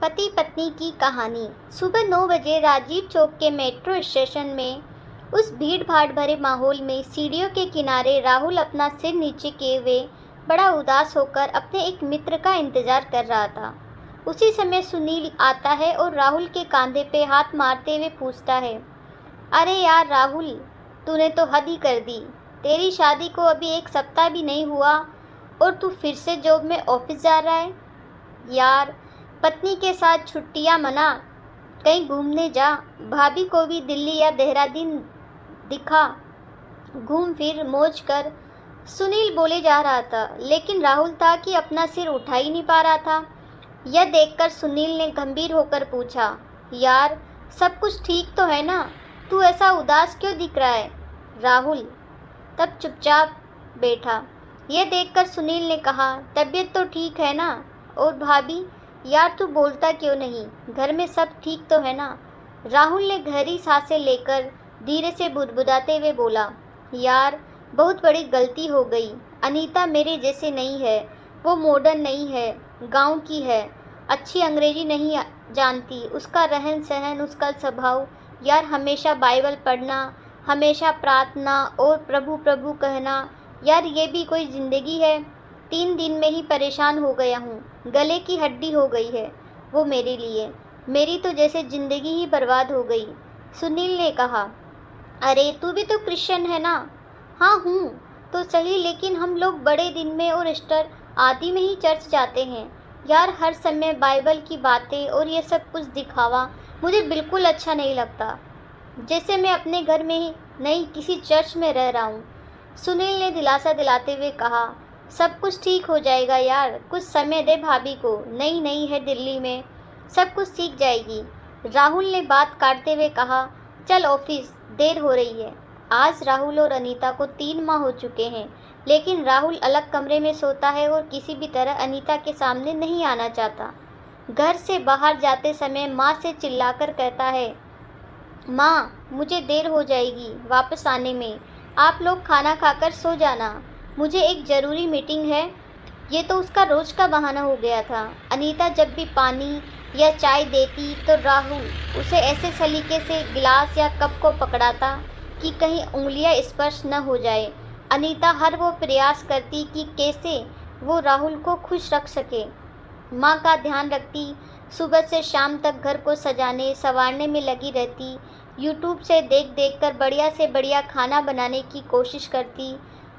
पति पत्नी की कहानी। सुबह 9 बजे राजीव चौक के मेट्रो स्टेशन में उस भीड़ भाड़ भरे माहौल में सीढ़ियों के किनारे राहुल अपना सिर नीचे किए हुए बड़ा उदास होकर अपने एक मित्र का इंतजार कर रहा था। उसी समय सुनील आता है और राहुल के कंधे पे हाथ मारते हुए पूछता है, अरे यार राहुल, तूने तो हद ही कर दी। तेरी शादी को अभी 1 सप्ताह भी नहीं हुआ और तू फिर से जॉब में ऑफिस जा रहा है। यार, पत्नी के साथ छुट्टियां मना, कहीं घूमने जा, भाभी को भी दिल्ली या देहरादून दिखा, घूम फिर मौज कर। सुनील बोले जा रहा था, लेकिन राहुल था कि अपना सिर उठा ही नहीं पा रहा था। यह देखकर सुनील ने गंभीर होकर पूछा, यार सब कुछ ठीक तो है ना? तू ऐसा उदास क्यों दिख रहा है? राहुल तब चुपचाप बैठा। यह देखकर सुनील ने कहा, तबीयत तो ठीक है ना? और भाभी, यार तू बोलता क्यों नहीं? घर में सब ठीक तो है ना? राहुल ने गहरी सांसें लेकर धीरे से बुदबुदाते हुए बोला, यार बहुत बड़ी गलती हो गई। अनीता मेरे जैसे नहीं है, वो मॉडर्न नहीं है, गांव की है, अच्छी अंग्रेजी नहीं जानती, उसका रहन सहन, उसका स्वभाव, यार हमेशा बाइबल पढ़ना, हमेशा प्रार्थना और प्रभु प्रभु कहना, यार ये भी कोई ज़िंदगी है? 3 दिन में ही परेशान हो गया हूँ, गले की हड्डी हो गई है वो मेरे लिए। मेरी तो जैसे ज़िंदगी ही बर्बाद हो गई। सुनील ने कहा, अरे तू भी तो क्रिश्चियन है ना? हाँ हूँ तो सही, लेकिन हम लोग बड़े दिन में और ईस्टर आदि में ही चर्च जाते हैं। यार हर समय बाइबल की बातें और ये सब कुछ दिखावा मुझे बिल्कुल अच्छा नहीं लगता, जैसे मैं अपने घर में ही नहीं किसी चर्च में रह रहा हूँ। सुनील ने दिलासा दिलाते हुए कहा, सब कुछ ठीक हो जाएगा यार, कुछ समय दे भाभी को, नई नई है दिल्ली में, सब कुछ सीख जाएगी। राहुल ने बात काटते हुए कहा, चल ऑफिस, देर हो रही है। आज राहुल और अनीता को 3 माह हो चुके हैं, लेकिन राहुल अलग कमरे में सोता है और किसी भी तरह अनीता के सामने नहीं आना चाहता। घर से बाहर जाते समय माँ से चिल्लाकर कहता है, माँ मुझे देर हो जाएगी वापस आने में, आप लोग खाना खाकर सो जाना, मुझे एक ज़रूरी मीटिंग है। ये तो उसका रोज़ का बहाना हो गया था। अनीता जब भी पानी या चाय देती तो राहुल उसे ऐसे सलीके से गिलास या कप को पकड़ाता कि कहीं उंगलियां स्पर्श न हो जाए। अनीता हर वो प्रयास करती कि कैसे वो राहुल को खुश रख सके, माँ का ध्यान रखती, सुबह से शाम तक घर को सजाने संवारने में लगी रहती, यूट्यूब से देख देख कर बढ़िया से बढ़िया खाना बनाने की कोशिश करती।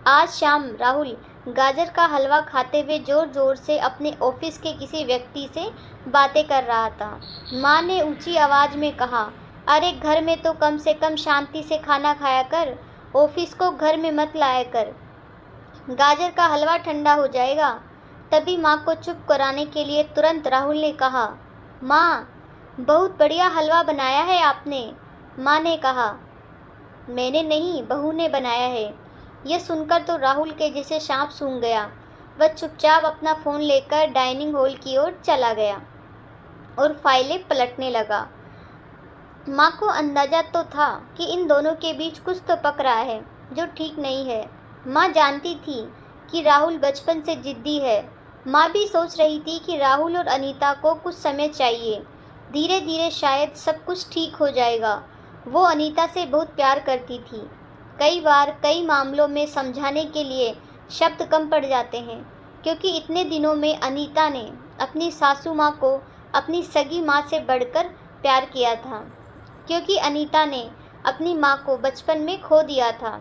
आज शाम राहुल गाजर का हलवा खाते हुए ज़ोर ज़ोर से अपने ऑफिस के किसी व्यक्ति से बातें कर रहा था। माँ ने ऊंची आवाज़ में कहा, अरे घर में तो कम से कम शांति से खाना खाया कर, ऑफिस को घर में मत लाया कर, गाजर का हलवा ठंडा हो जाएगा। तभी माँ को चुप कराने के लिए तुरंत राहुल ने कहा, माँ बहुत बढ़िया हलवा बनाया है आपने। माँ ने कहा, मैंने नहीं, बहू ने बनाया है। यह सुनकर तो राहुल के जैसे सांप सूंघ गया। वह चुपचाप अपना फ़ोन लेकर डाइनिंग हॉल की ओर चला गया और फाइलें पलटने लगा। माँ को अंदाजा तो था कि इन दोनों के बीच कुछ तो पक रहा है जो ठीक नहीं है। माँ जानती थी कि राहुल बचपन से जिद्दी है। माँ भी सोच रही थी कि राहुल और अनीता को कुछ समय चाहिए, धीरे धीरे शायद सब कुछ ठीक हो जाएगा। वो अनीता से बहुत प्यार करती थी। कई बार कई मामलों में समझाने के लिए शब्द कम पड़ जाते हैं, क्योंकि इतने दिनों में अनीता ने अपनी सासू माँ को अपनी सगी माँ से बढ़कर प्यार किया था, क्योंकि अनीता ने अपनी माँ को बचपन में खो दिया था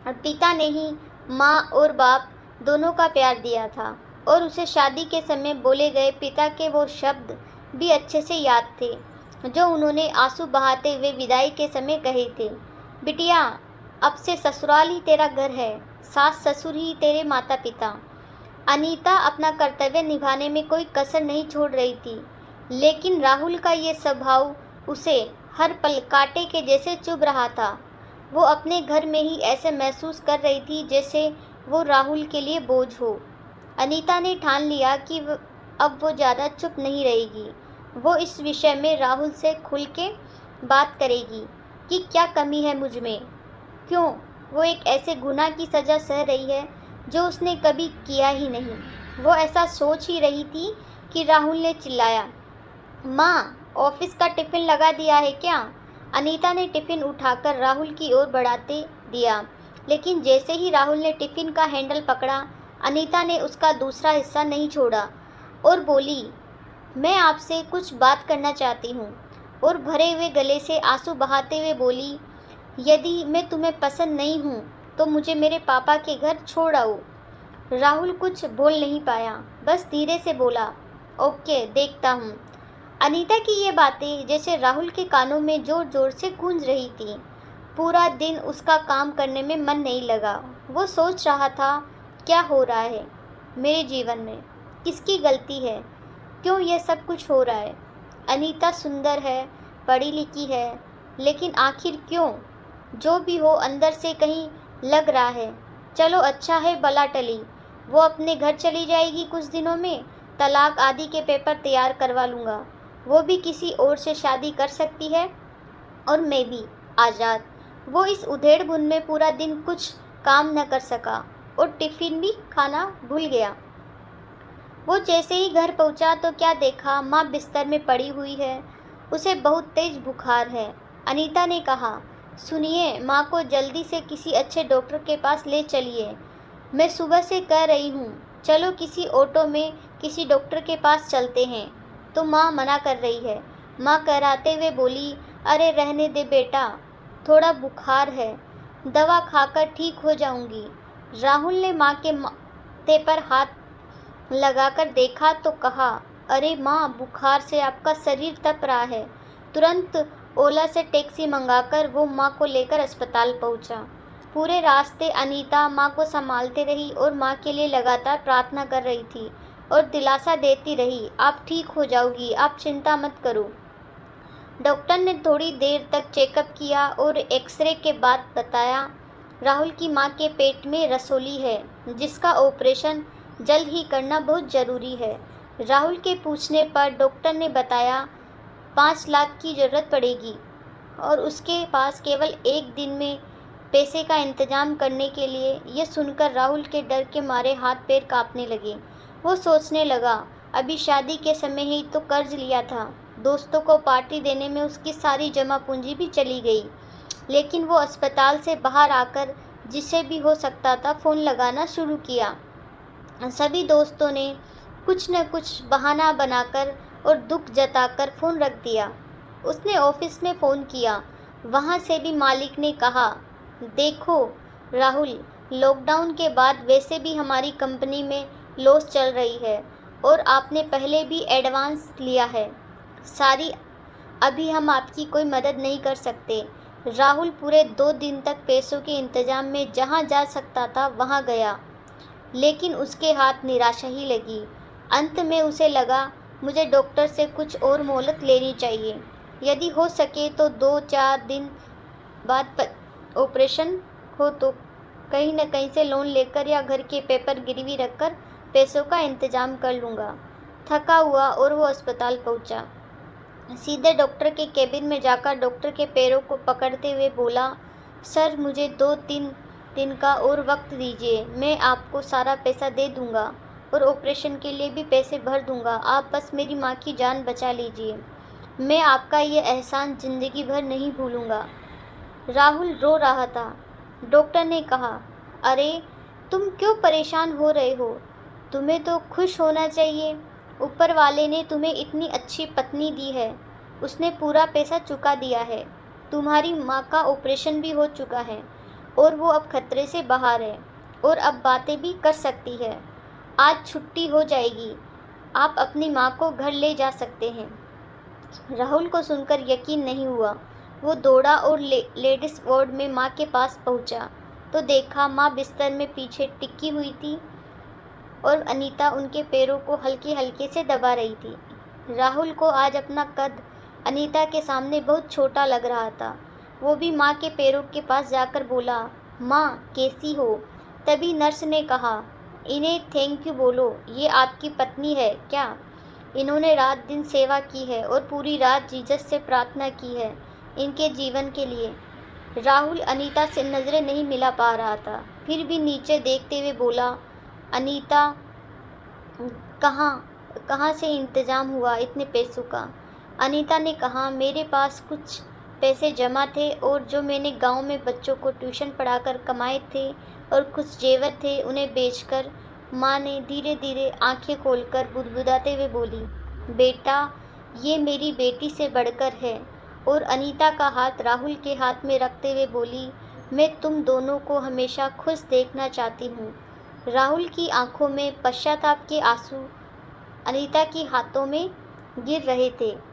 और पिता ने ही माँ और बाप दोनों का प्यार दिया था। और उसे शादी के समय बोले गए पिता के वो शब्द भी अच्छे से याद थे जो उन्होंने आंसू बहाते हुए विदाई के समय कहे थे, बिटिया अब से ससुराल ही तेरा घर है, सास ससुर ही तेरे माता पिता। अनीता अपना कर्तव्य निभाने में कोई कसर नहीं छोड़ रही थी, लेकिन राहुल का ये स्वभाव उसे हर पल कांटे के जैसे चुभ रहा था। वो अपने घर में ही ऐसे महसूस कर रही थी जैसे वो राहुल के लिए बोझ हो। अनीता ने ठान लिया कि अब वो ज़्यादा चुप नहीं रहेगी। वो इस विषय में राहुल से खुल के बात करेगी कि क्या कमी है मुझ में, क्यों वो एक ऐसे गुनाह की सज़ा सह रही है जो उसने कभी किया ही नहीं। वो ऐसा सोच ही रही थी कि राहुल ने चिल्लाया, माँ, ऑफिस का टिफिन लगा दिया है क्या? अनीता ने टिफिन उठाकर राहुल की ओर बढ़ाते दिया, लेकिन जैसे ही राहुल ने टिफिन का हैंडल पकड़ा, अनीता ने उसका दूसरा हिस्सा नहीं छोड़ा और बोली, मैं आपसे कुछ बात करना चाहती हूँ। और भरे हुए गले से आंसू बहाते हुए बोली, यदि मैं तुम्हें पसंद नहीं हूँ तो मुझे मेरे पापा के घर छोड़ आओ। राहुल कुछ बोल नहीं पाया, बस धीरे से बोला, ओके, देखता हूँ। अनीता की ये बातें जैसे राहुल के कानों में जोर जोर से गूंज रही थी। पूरा दिन उसका काम करने में मन नहीं लगा। वो सोच रहा था, क्या हो रहा है मेरे जीवन में, किसकी गलती है, क्यों ये सब कुछ हो रहा है। अनीता सुंदर है, पढ़ी लिखी है, लेकिन आखिर क्यों? जो भी हो, अंदर से कहीं लग रहा है, चलो अच्छा है बला टली। वो अपने घर चली जाएगी कुछ दिनों में, तलाक आदि के पेपर तैयार करवा लूँगा। वो भी किसी और से शादी कर सकती है और मैं भी आज़ाद। वो इस उधेड़-बुन में पूरा दिन कुछ काम न कर सका और टिफ़िन भी खाना भूल गया। वो जैसे ही घर पहुंचा तो क्या देखा, माँ बिस्तर में पड़ी हुई है। उसे बहुत तेज बुखार है। अनीता ने कहा, सुनिए, माँ को जल्दी से किसी अच्छे डॉक्टर के पास ले चलिए। मैं सुबह से कह रही हूँ, चलो किसी ऑटो में किसी डॉक्टर के पास चलते हैं, तो माँ मना कर रही है। माँ कराते हुए बोली, अरे रहने दे बेटा, थोड़ा बुखार है, दवा खाकर ठीक हो जाऊंगी। राहुल ने माँ के माथे पर हाथ लगाकर देखा तो कहा, अरे माँ, बुखार से आपका शरीर तप रहा है। तुरंत ओला से टैक्सी मंगाकर वो माँ को लेकर अस्पताल पहुँचा। पूरे रास्ते अनीता माँ को संभालते रही और माँ के लिए लगातार प्रार्थना कर रही थी और दिलासा देती रही, आप ठीक हो जाओगी, आप चिंता मत करो। डॉक्टर ने थोड़ी देर तक चेकअप किया और एक्सरे के बाद बताया, राहुल की माँ के पेट में रसोली है, जिसका ऑपरेशन जल्द ही करना बहुत ज़रूरी है। राहुल के पूछने पर डॉक्टर ने बताया 5 लाख की ज़रूरत पड़ेगी और उसके पास केवल 1 दिन में पैसे का इंतजाम करने के लिए। यह सुनकर राहुल के डर के मारे हाथ पैर कांपने लगे। वो सोचने लगा, अभी शादी के समय ही तो कर्ज लिया था, दोस्तों को पार्टी देने में उसकी सारी जमा पूंजी भी चली गई। लेकिन वो अस्पताल से बाहर आकर जिसे भी हो सकता था फ़ोन लगाना शुरू किया। सभी दोस्तों ने कुछ न कुछ बहाना बनाकर और दुख जताकर फ़ोन रख दिया। उसने ऑफिस में फ़ोन किया, वहाँ से भी मालिक ने कहा, देखो राहुल, लॉकडाउन के बाद वैसे भी हमारी कंपनी में लॉस चल रही है और आपने पहले भी एडवांस लिया है सारी, अभी हम आपकी कोई मदद नहीं कर सकते। राहुल पूरे 2 दिन तक पैसों के इंतजाम में जहाँ जा सकता था वहाँ गया, लेकिन उसके हाथ निराशा ही लगी। अंत में उसे लगा, मुझे डॉक्टर से कुछ और मोहलत लेनी चाहिए, यदि हो सके तो 2-4 दिन बाद ऑपरेशन हो तो कहीं न कहीं से लोन लेकर या घर के पेपर गिरवी रखकर पैसों का इंतजाम कर लूँगा। थका हुआ और वो अस्पताल पहुँचा। सीधे डॉक्टर के केबिन में जाकर डॉक्टर के पैरों को पकड़ते हुए बोला, सर मुझे 2-3 दिन का और वक्त दीजिए, मैं आपको सारा पैसा दे दूंगा और ऑपरेशन के लिए भी पैसे भर दूंगा, आप बस मेरी माँ की जान बचा लीजिए, मैं आपका ये एहसान ज़िंदगी भर नहीं भूलूंगा। राहुल रो रहा था। डॉक्टर ने कहा, अरे तुम क्यों परेशान हो रहे हो, तुम्हें तो खुश होना चाहिए, ऊपर वाले ने तुम्हें इतनी अच्छी पत्नी दी है, उसने पूरा पैसा चुका दिया है, तुम्हारी माँ का ऑपरेशन भी हो चुका है और वो अब खतरे से बाहर है और अब बातें भी कर सकती है, आज छुट्टी हो जाएगी, आप अपनी माँ को घर ले जा सकते हैं। राहुल को सुनकर यकीन नहीं हुआ। वो दौड़ा और लेडीज वार्ड में माँ के पास पहुँचा तो देखा माँ बिस्तर में पीछे टिकी हुई थी और अनीता उनके पैरों को हल्के हल्के से दबा रही थी। राहुल को आज अपना कद अनीता के सामने बहुत छोटा लग रहा था। वो भी माँ के पैरों के पास जाकर बोला, माँ कैसी हो? तभी नर्स ने कहा, इन्हें थैंक यू बोलो, ये आपकी पत्नी है क्या? इन्होंने रात दिन सेवा की है और पूरी रात जीसस से प्रार्थना की है इनके जीवन के लिए। राहुल अनीता से नज़रें नहीं मिला पा रहा था, फिर भी नीचे देखते हुए बोला, अनीता कहाँ से इंतज़ाम हुआ इतने पैसों का? अनीता ने कहा, मेरे पास कुछ पैसे जमा थे और जो मैंने गांव में बच्चों को ट्यूशन पढ़ाकर कमाए थे और कुछ जेवर थे उन्हें बेचकर। माँ ने धीरे धीरे आंखें खोलकर बुदबुदाते हुए बोली, बेटा, ये मेरी बेटी से बढ़कर है। और अनीता का हाथ राहुल के हाथ में रखते हुए बोली, मैं तुम दोनों को हमेशा खुश देखना चाहती हूँ। राहुल की आंखों में पश्चाताप के आंसू अनीता के हाथों में गिर रहे थे।